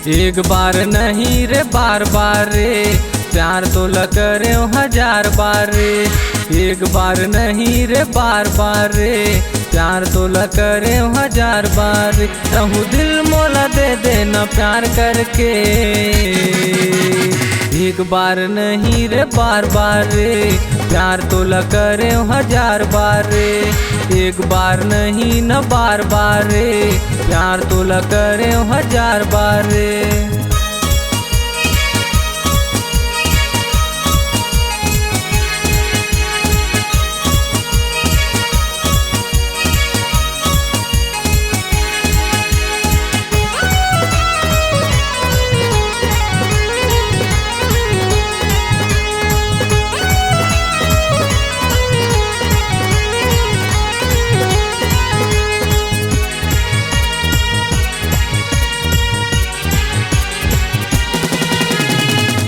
एक बार नहीं रे बार बार रे, प्यार तो करे हजार बार रे। एक बार नहीं रे बार बार रे, प्यार तो करे हजार बार रे। रहूं दिल मोला दे देना प्यार करके। एक बार नहीं रे बार बार रे, प्यार तो करे हजार बार रे। एक बार नहीं न बार बार रे, प्यार तो करे हजार बार रे।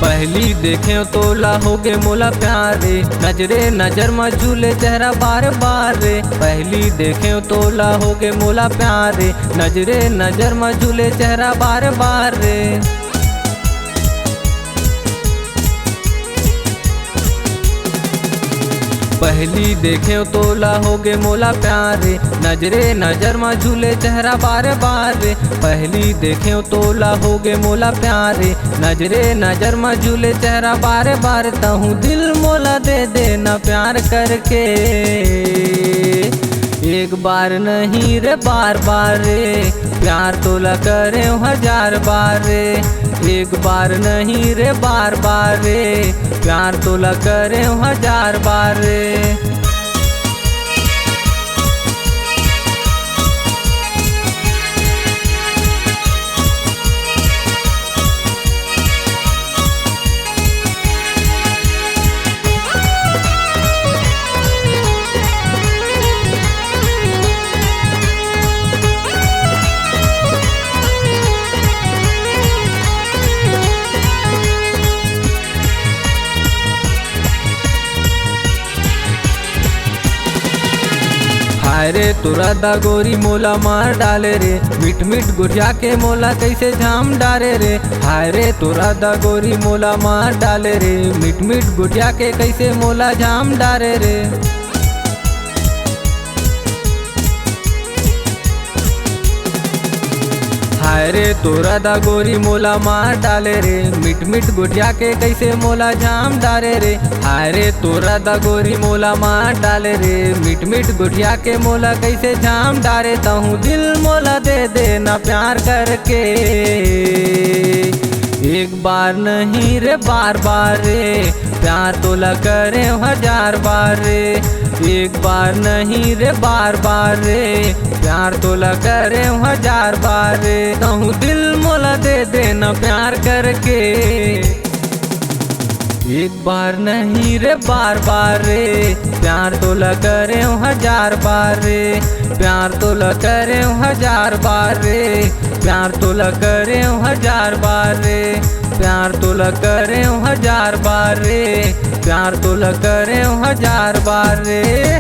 पहली देखे तोला होगे मोला प्यार रे, नजरे नजर में झूले चेहरा बार बार रे। पहली देखे तोला होगे मोला प्यार रे, नजरे नजर में झूले चेहरा बार बार रे। पहली देखे तोला होगे मोला प्यार रे, नजरे नजर में झूले चेहरा बार बार रे। पहली देखे तोला होगे मोला प्यार रे, नजरे नजर में झूले चेहरा बार बार। तहूँ दिल मोला दे देना प्यार करके। एक बार नहीं रे बार बार रे, प्यार तोला करे हजार बार रे। एक बार नहीं रे बार बार रे, प्यार तोला करे हजार बार रे। हाय रे तोरा दा गोरी मोला मार डाले रे, मिट मिट गुठिया के मोला कैसे झाम डारे रे। हाय रे तोरा दा गोरी मोला मार डाले रे, मिट मिट गुठिया के कैसे मोला झाम डारे रे। हाय रे तोरा दा गोरी मोला मार डाले रे, मिट मिट गुठिया के कैसे मोला झाम डारे रे। हाय रे तोरा दा गोरी मोला मार डाले रे, मिट मिट गुठिया के मोला कैसे झाम डारे। तहूँ दिल मोला दे देना प्यार करके। एक बार नहीं रे बार बार रे, प्यार तोला करे हजार बार रे। एक बार नहीं रे बार बार रे, प्यार तोला करे हजार बार रे। कहूँ दिल मोला दे देना प्यार करके। एक बार नहीं रे बार बार रे, प्यार तोला करे हजार बार रे। प्यार तोला करे हजार बार रे, प्यार तोला करे हजार बार रे। प्यार तोला करे हजार बार रे, प्यार तोला करे हजार बार रे।